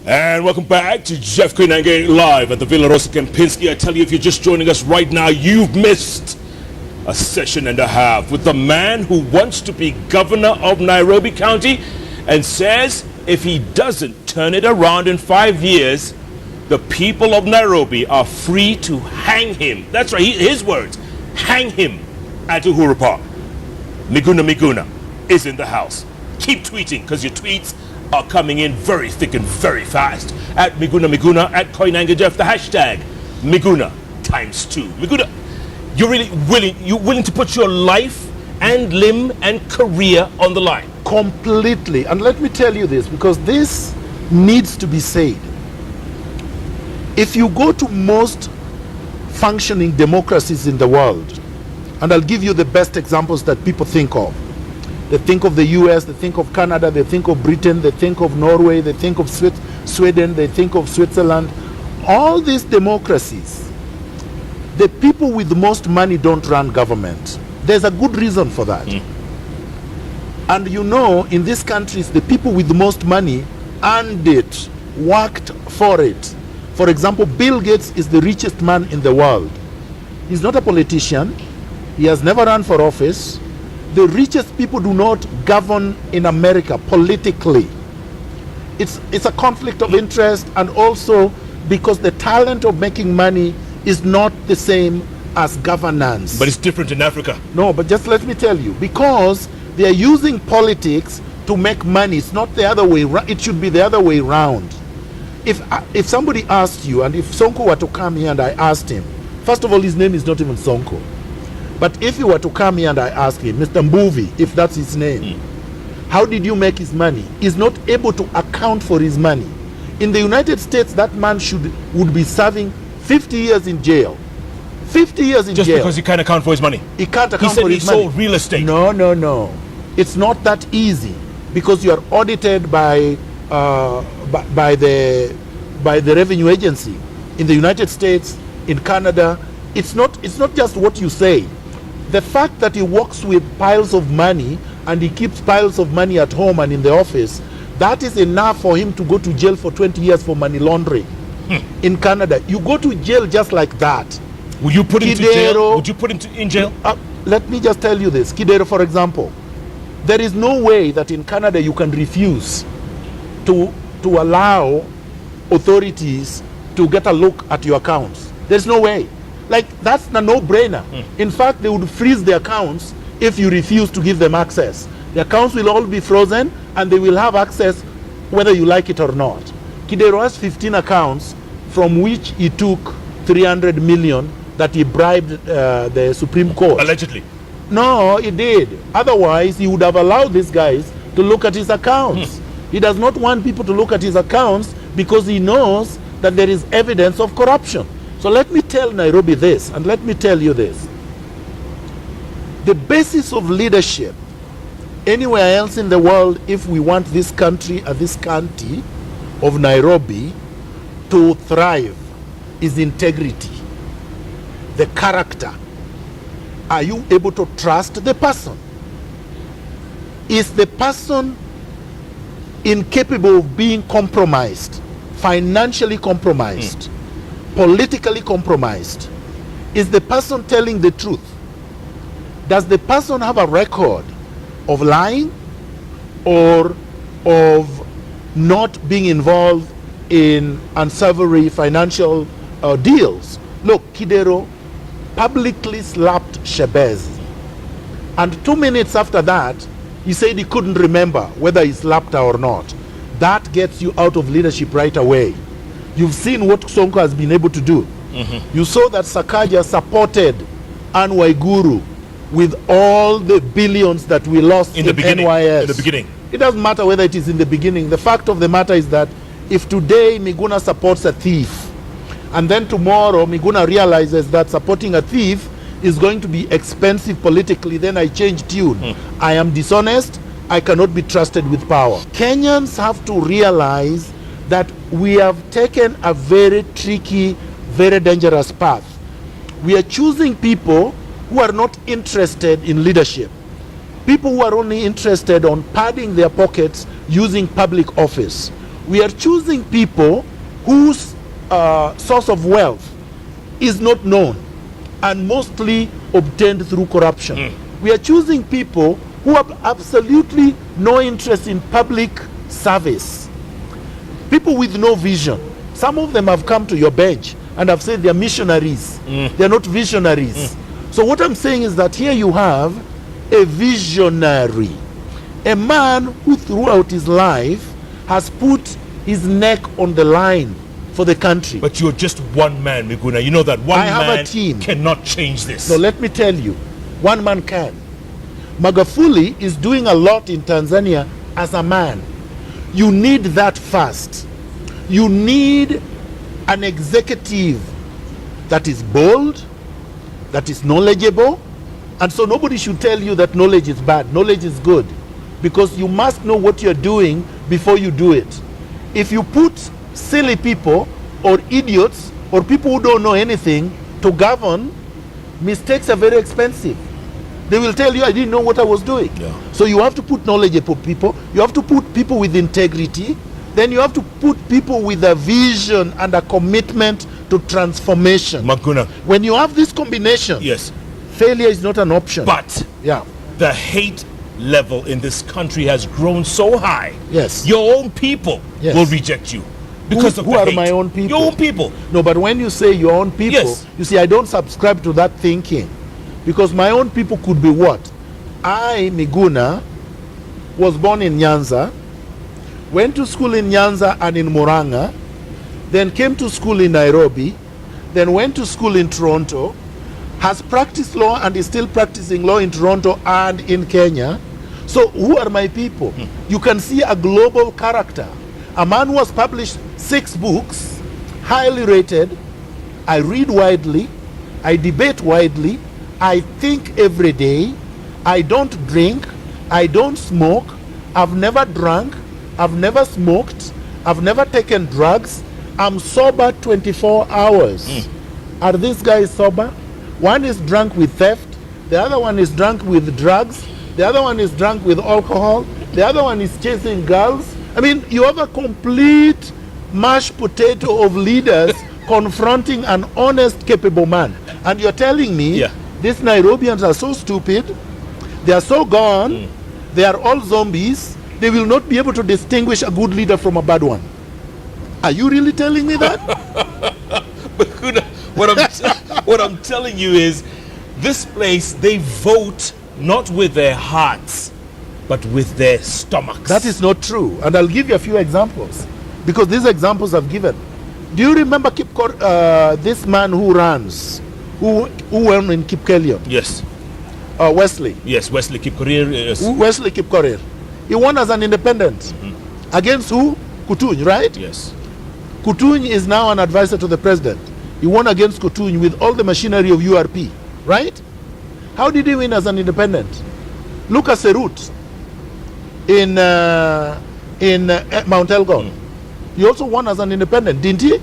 And welcome back to Jeff Koinange live at the Villa Rosa Kempinski. I tell you, if you're just joining us right now, you've missed a session and a half with the man who wants to be governor of Nairobi County and says if he doesn't turn it around in 5 years, the people of Nairobi are free to hang him. That's right, his words, hang him at Uhuru Park. Miguna Miguna is in the house. Keep tweeting, because your tweets are coming in very thick and very fast. At Miguna Miguna, at Koinange Jeff, the hashtag Miguna ×2. Miguna, you're willing to put your life and limb and career on the line? Completely. And let me tell you this, because this needs to be said. If you go to most functioning democracies in the world, and I'll give you the best examples that people think of. They think of the US, they think of Canada, they think of Britain, they think of Norway, they think of Sweden, they think of Switzerland. All these democracies, the people with the most money don't run government. There's a good reason for that. And you know, in these countries, the people with the most money earned it, worked for it. For example, Bill Gates is the richest man in the world. He's not a politician. He has never run for office. The richest people do not govern in America politically. It's a conflict of interest, and also because the talent of making money is not the same as governance. But it's different in Africa. No, but just let me tell you, because they are using politics to make money. It's not the other way. It should be the other way around. If somebody asked you, and if Sonko were to come here and I asked him, first of all, his name is not even Sonko. But if he were to come here and I ask him, Mr. Mbuvi, if that's his name, how did you make his money? He's not able to account for his money. In the United States, that man would be serving 50 years in jail. 50 years in jail. Just because he can't account for his money? He can't account for his money. He sold real estate. No. It's not that easy, because you are audited by the revenue agency. In the United States, in Canada, it's not just what you say. The fact that he works with piles of money and he keeps piles of money at home and in the office, that is enough for him to go to jail for 20 years for money laundering. In Canada, you go to jail just like that. Will you put him to jail? Would you put him in jail? Let me just tell you this. Kidero, for example, there is no way that in Canada you can refuse to allow authorities to get a look at your accounts. There's no way. Like, that's a no-brainer. In fact, they would freeze the accounts if you refuse to give them access. The accounts will all be frozen, and they will have access whether you like it or not. Kidero has 15 accounts from which he took 300 million that he bribed the Supreme Court. Allegedly. No, he did. Otherwise, he would have allowed these guys to look at his accounts. He does not want people to look at his accounts because he knows that there is evidence of corruption. So let me tell Nairobi this, and let me tell you this. The basis of leadership anywhere else in the world, if we want this country and this county of Nairobi to thrive, is integrity, the character. Are you able to trust the person? Is the person incapable of being compromised, financially compromised, politically compromised? Is the person telling the truth? Does the person have a record of lying or of not being involved in unsavory financial deals? Look, Kidero publicly slapped Shebez, and 2 minutes after that he said he couldn't remember whether he slapped her or not. That gets you out of leadership right away. You've seen what Sonko has been able to do. You saw that Sakaja supported Anne Waiguru with all the billions that we lost in NYS. In the beginning. It doesn't matter whether it is in the beginning. The fact of the matter is that if today Miguna supports a thief, and then tomorrow Miguna realizes that supporting a thief is going to be expensive politically, then I change tune. I am dishonest. I cannot be trusted with power. Kenyans have to realize that we have taken a very tricky, very dangerous path. We are choosing people who are not interested in leadership. People who are only interested on padding their pockets using public office. We are choosing people whose source of wealth is not known and mostly obtained through corruption. We are choosing people who have absolutely no interest in public service. People with no vision. Some of them have come to your bench and have said they're missionaries. They're not visionaries. So what I'm saying is that here you have a visionary, a man who throughout his life has put his neck on the line for the country. But you're just one man, Miguna. You know that one I have man a team. cannot change this. So let me tell you, one man can. Magufuli is doing a lot in Tanzania as a man. You need that first. You need an executive that is bold, that is knowledgeable, and so nobody should tell you that knowledge is bad. Knowledge is good, because you must know what you're doing before you do it. If you put silly people or idiots or people who don't know anything to govern, mistakes are very expensive. They will tell you, I didn't know what I was doing. So you have to put knowledgeable people, you have to put people with integrity, then you have to put people with a vision and a commitment to transformation. Miguna. When you have this combination, Yes. failure is not an option. But yeah, the hate level in this country has grown so high. yes. Your own people Yes. will reject you because of Who the are hate. my own people? Your own people. No, but when you say your own people, Yes. you see, I don't subscribe to that thinking. Because my own people could be what? I, Miguna, was born in Nyanza, went to school in Nyanza and in Muranga, then came to school in Nairobi, then went to school in Toronto, has practiced law and is still practicing law in Toronto and in Kenya. So who are my people? You can see a global character. A man who has published 6 books, highly rated. I read widely, I debate widely, I think every day, I don't drink, I don't smoke, I've never drunk, I've never smoked, I've never taken drugs, I'm sober 24 hours. Are these guys sober? One is drunk with theft, the other one is drunk with drugs, the other one is drunk with alcohol, the other one is chasing girls. I mean, you have a complete mashed potato of leaders confronting an honest, capable man. And you're telling me these Nairobians are so stupid, they are so gone, they are all zombies, they will not be able to distinguish a good leader from a bad one. Are you really telling me that? What I'm telling you is, this place, they vote not with their hearts, but with their stomachs. That is not true. And I'll give you a few examples, because these examples I've given. Do you remember this man who runs, who won in Kipkelion? Yes. Wesley. Yes, Wesley Kipkorir. Yes. Wesley Kipkorir. He won as an independent. Against who? Kutuny, right? Yes. Kutuny is now an advisor to the president. He won against Kutuny with all the machinery of URP, right? How did he win as an independent? Look at Serut in Mount Elgon. He also won as an independent, didn't he?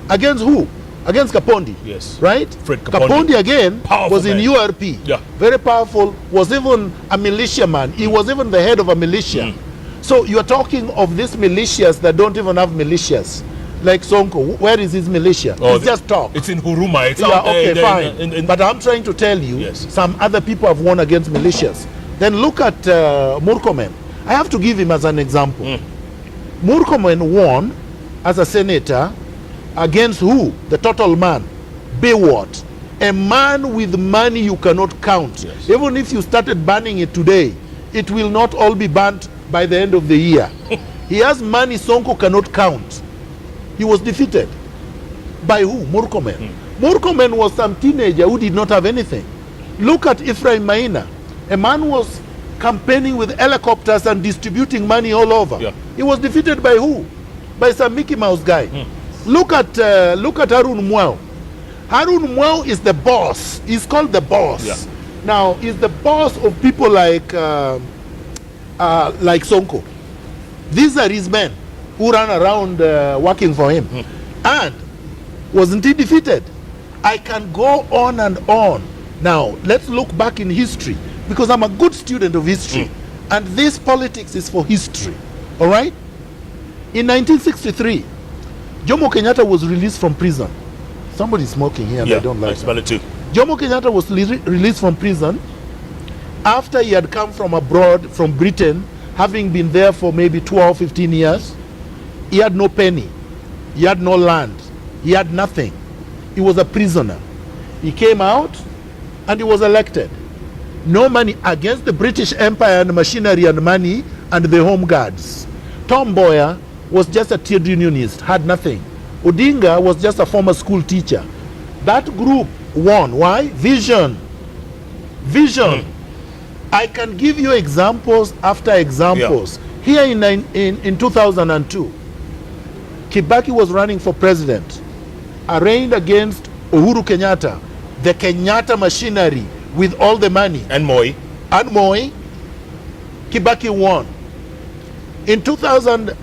Against who? Against Kapondi. Yes. Right? Fred Kapondi. Kapondi again Powerful was in man. URP. Yeah. Very powerful, was even a militiaman. He was even the head of a militia. So you are talking of these militias that don't even have militias. Like Sonko, where is his militia? It's just talk. It's in Huruma. It's Yeah, out there, okay, there fine. But I'm trying to tell you, Yes. some other people have won against militias. Then look at Murkomen. I have to give him as an example. Murkomen won as a senator against who? The total man. Baywat. A man with money you cannot count. Yes. Even if you started banning it today, it will not all be banned by the end of the year. He has money Sonko cannot count. He was defeated. By who? Murkomen. Murkomen was some teenager who did not have anything. Look at Ephraim Maina. A man who was campaigning with helicopters and distributing money all over. Yeah. He was defeated by who? By some Mickey Mouse guy. Look at Harun Mwau. Harun Mwau is the boss. He's called the boss. Yeah. Now, he's the boss of people like Sonko. These are his men who ran around working for him. And wasn't he defeated? I can go on and on. Now, let's look back in history, because I'm a good student of history. And this politics is for history. All right? In 1963, Jomo Kenyatta was released from prison. Somebody's smoking here and I don't like smell it too. Jomo Kenyatta was released from prison after he had come from abroad, from Britain, having been there for maybe 12, 15 years. He had no penny. He had no land. He had nothing. He was a prisoner. He came out and he was elected. No money, against the British Empire and machinery and money and the Home Guards. Tom Mboya was just a trade unionist, had nothing. Odinga was just a former school teacher. That group won. Why? Vision. Vision. I can give you examples after examples. Here in 2002, Kibaki was running for president, arraigned against Uhuru Kenyatta, the Kenyatta machinery with all the money. And Moi. Kibaki won. In 2005,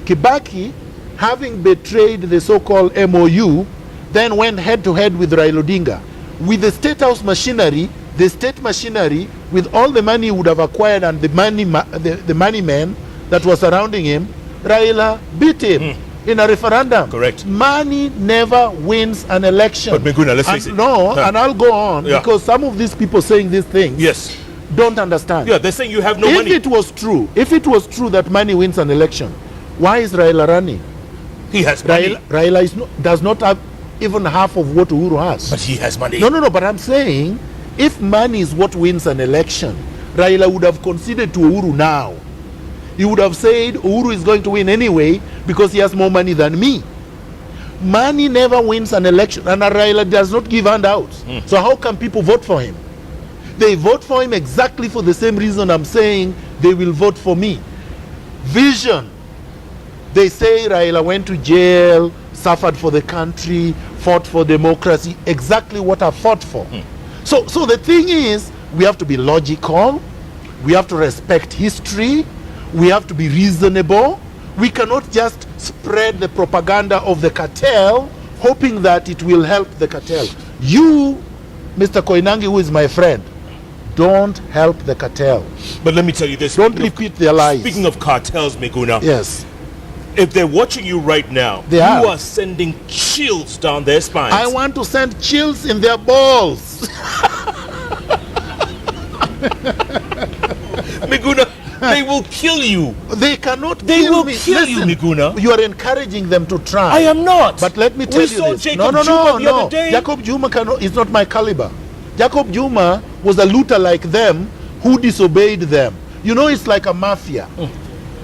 Kibaki, having betrayed the so-called MOU, then went head-to-head with Raila Odinga. With the State House machinery, the state machinery, with all the money he would have acquired and the money men that were surrounding him, Raila beat him in a referendum. Correct. Money never wins an election. But Miguna, let's face it. No, and I'll go on because some of these people saying these things don't understand. Yeah, they're saying you have no money. If it was true that money wins an election, why is Raila running? He has money. Raila does not have even half of what Uhuru has. But he has money. No, but I'm saying, if money is what wins an election, Raila would have conceded to Uhuru now. He would have said Uhuru is going to win anyway because he has more money than me. Money never wins an election, and Raila does not give handouts. So how can people vote for him? They vote for him exactly for the same reason I'm saying they will vote for me. Vision. They say Raila went to jail, suffered for the country, fought for democracy, exactly what I fought for. So the thing is, we have to be logical, we have to respect history, we have to be reasonable. We cannot just spread the propaganda of the cartel, hoping that it will help the cartel. You, Mr. Koinange, who is my friend, don't help the cartel. But let me tell you this. Don't repeat their lies. Speaking of cartels, Miguna. Yes. If they're watching you right now, you are sending chills down their spines. I want to send chills in their balls. Miguna, they will kill you. They cannot They kill will me. kill Listen, you, Miguna. You are encouraging them to try. I am not. But let me tell you this. Jacob Juma the other day. Jacob Juma is not my caliber. Jacob Juma was a looter like them who disobeyed them. You know, it's like a mafia.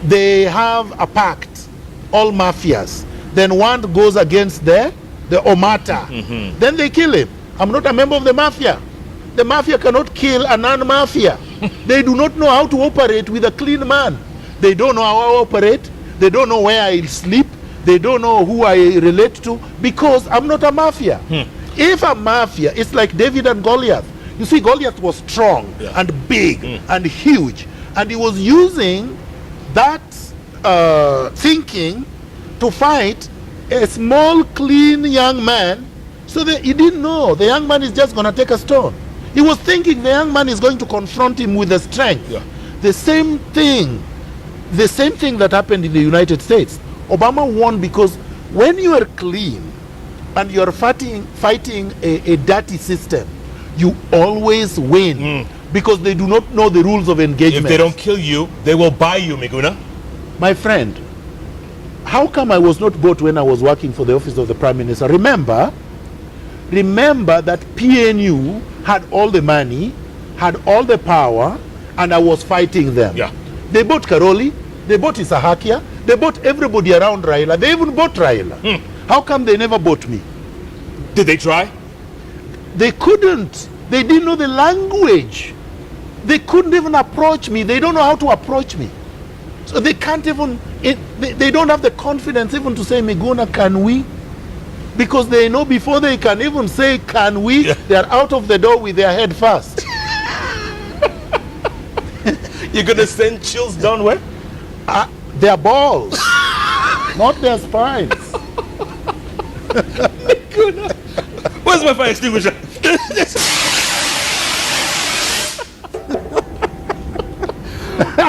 They have a pact, all mafias. Then one goes against the Omata. Then they kill him. I'm not a member of the mafia. The mafia cannot kill a non-mafia. They do not know how to operate with a clean man. They don't know how I operate. They don't know where I sleep. They don't know who I relate to because I'm not a mafia. If a mafia, it's like David and Goliath. You see, Goliath was strong and big and huge. And he was using that thinking to fight a small, clean young man. So that he didn't know the young man is just going to take a stone. He was thinking the young man is going to confront him with the strength. The same thing that happened in the United States. Obama won because when you are clean and you are fighting a dirty system, you always win because they do not know the rules of engagement. If they don't kill you, they will buy you, Miguna. My friend, how come I was not bought when I was working for the office of the Prime Minister? Remember that PNU had all the money, had all the power, and I was fighting them. They bought Karoli, they bought Isahakia, they bought everybody around Raila, they even bought Raila. How come they never bought me? Did they try? They couldn't. They didn't know the language. They couldn't even approach me. They don't know how to approach me. So they can't even, they don't have the confidence even to say, Miguna, can we? Because they know before they can even say, can we, they are out of the door with their head first. You're going to send chills down where? Their balls, not their spines. Where's my fire extinguisher?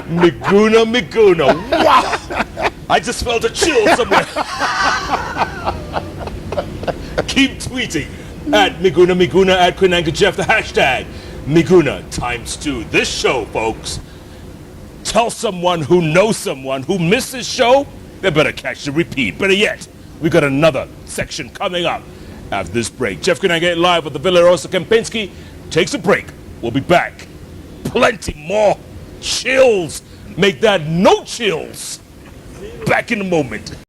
Miguna Miguna. Wow! I just felt a chill somewhere. Keep tweeting at Miguna Miguna, at Koinange Jeff, the hashtag Miguna ×2. This show, folks, tell someone who knows someone who missed this show, they better catch the repeat. Better yet, we got another section coming up after this break. Jeff Koinange live at the Villa Rosa Kempinski takes a break. We'll be back. Plenty more chills. Make that no chills. Back in a moment.